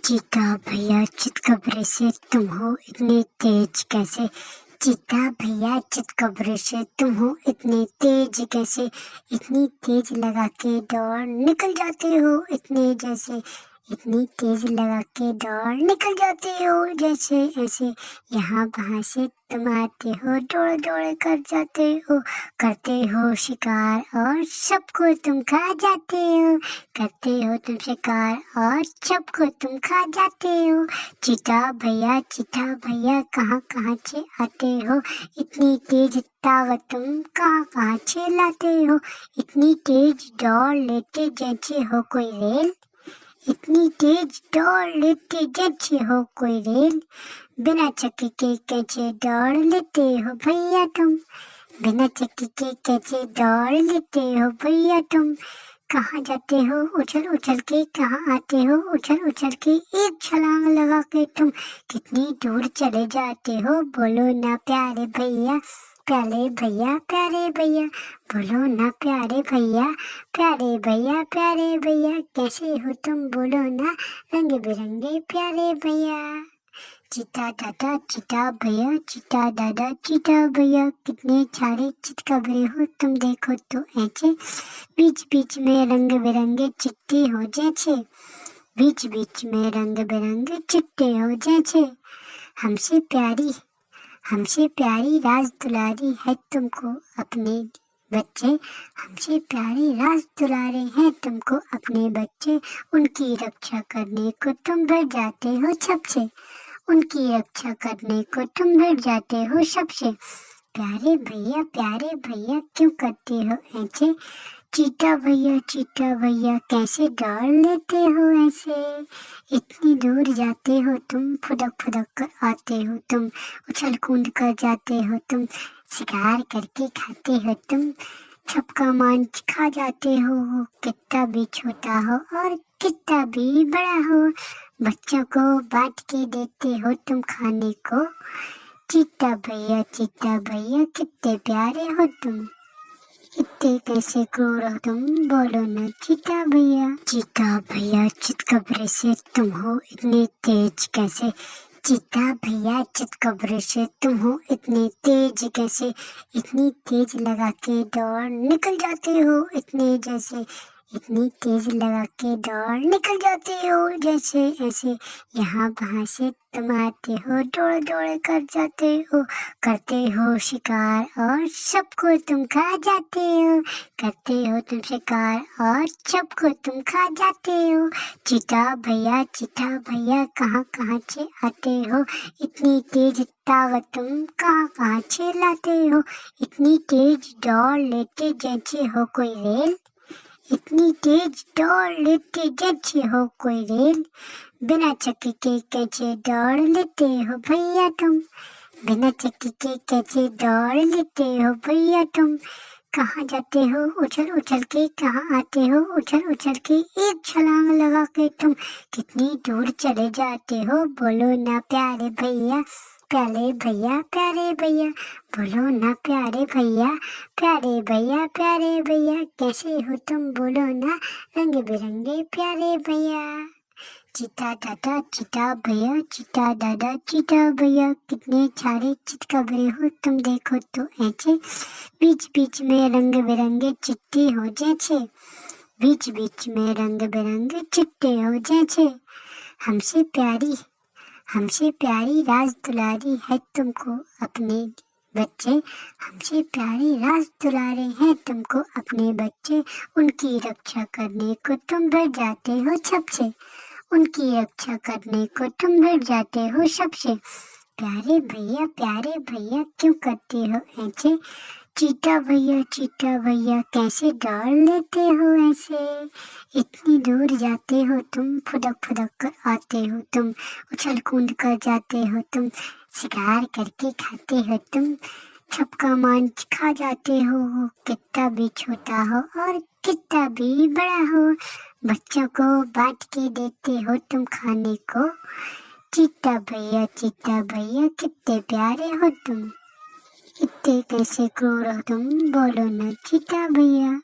चीता भैया चितकबरे से तुम हो इतने तेज कैसे। चीता भैया चितकबरे से तुम हो इतने तेज कैसे। इतनी तेज लगा के दौड़ निकल जाते हो इतने जैसे। इतनी तेज लगा के दौड़ निकल जाते हो जैसे ऐसे। यहाँ वहाँ से तुम आते हो दौड़ दौड़ कर जाते हो। करते हो शिकार और सबको तुम खा जाते हो। करते हो तुम शिकार और सबको तुम खा जाते हो। चीता भैया कहाँ कहाँ से आते हो। इतनी तेज ताकत तुम कहाँ कहाँ से लाते हो। इतनी तेज दौड़ लेते जैसे हो कोई रेल। इतनी तेज दौड़ लेते जैसे हो कोई रेल। बिना चक्की के कैसे दौड़ लेते हो भैया तुम। बिना चक्की के कैसे दौड़ लेते हो भैया तुम। कहाँ जाते हो उछल उछल के, कहाँ आते हो उछल उछल के। एक छलांग लगा के तुम कितनी दूर चले जाते हो। बोलो ना प्यारे भैया, प्यारे भैया, प्यारे भैया। बोलो ना प्यारे भैया, प्यारे भैया, प्यारे भैया। कैसे हो तुम बोलो ना रंग बिरंगे प्यारे भैया। चीता दादा चीता भैया, चीता दादा चीता भैया। कितने सारे चितकबरे हो तुम देखो तो ऐसे। बीच बीच में रंग बिरंगे चिट्टे हो जैसे। बीच बीच में रंग बिरंगे चिट्टे हो जैसे। हमसे प्यारी राज दुलारी है तुमको अपने बच्चे। हमसे प्यारी राज दुलारे हैं तुमको अपने बच्चे। उनकी रक्षा करने को तुम डर जाते हो सबसे। उनकी रक्षा करने को तुम डर जाते हो सबसे। प्यारे भैया क्यों करते हो ऐसे। चीता भैया कैसे दौड़ लेते हो ऐसे। इतनी दूर जाते हो तुम, फुदक फुदक कर आते हो तुम। उछल कूद कर जाते हो तुम, शिकार करके खाते हो तुम। सबका मांस खा जाते हो, कितना भी छोटा हो और कितना भी बड़ा हो। बच्चों को बांट के देते हो तुम खाने को। चीता भैया कितने प्यारे हो तुम। इतने कैसे क्रूर हो तुम बोलो ना चीता भैया चितकबरे से तुम हो इतने तेज कैसे। चीता भैया चितकबरे से तुम हो इतने तेज कैसे। इतनी तेज लगा के दौड़ निकल जाते हो इतने जैसे। इतनी तेज लगा के दौड़ निकल जाते हो जैसे ऐसे। यहाँ वहाँ से तुम आते हो दौड़ दौड़ कर जाते हो। करते हो शिकार और सबको तुम खा जाते हो। करते हो तुम शिकार और सबको तुम खा जाते हो। चीता भैया कहाँ कहाँ से आते हो। इतनी तेज ताकत तुम कहाँ कहाँ से लाते हो। इतनी तेज दौड़ लेते जैसे हो कोई रेल। इतनी तेज दौड़ लेते जैसे हो कोई रेल। बिना चक्की के कैसे दौड़ लेते हो भैया तुम। बिना चक्की के कैसे दौड़ लेते हो भैया तुम। कहाँ जाते हो उछल उछल के, कहाँ आते हो उछल उछल के। एक छलांग लगा के तुम कितनी दूर चले जाते हो। बोलो ना प्यारे भैया, प्यारे भैया, प्यारे भैया। बोलो ना प्यारे भैया, प्यारे भैया, प्यारे भैया। कैसे हो तुम बोलो ना रंग बिरंगे प्यारे भैया। चीता दादा चीता भैया। कितने सारे चितकबरे हो तुम देखो तो ऐसे। बीच बीच में रंग बिरंगे चिट्टे हो जैसे। बीच बीच में रंग बिरंगे चिट्टे हो जैसे। हमसे प्यारी राज दुलारी है तुमको अपने बच्चे। हमसे प्यारी राज दुलारे हैं तुमको अपने बच्चे। उनकी रक्षा करने को तुम डर जाते हो सबसे। उनकी रक्षा करने को तुम डर जाते हो सबसे। प्यारे भैया क्यों करते हो ऐसे। चीता भैया कैसे दौड़ लेते हो ऐसे। इतनी दूर जाते हो तुम, फुदक फुदक कर आते हो तुम। उछल कूद कर जाते हो तुम, शिकार करके खाते हो तुम। सबका मांस खा जाते हो, कितना भी छोटा हो और कितना भी बड़ा हो। बच्चों को बांट के देते हो तुम खाने को। चीता भैया कितने प्यारे हो तुम। इतने कैसे क्रूर हो तुम बोलो ना चीता भैया।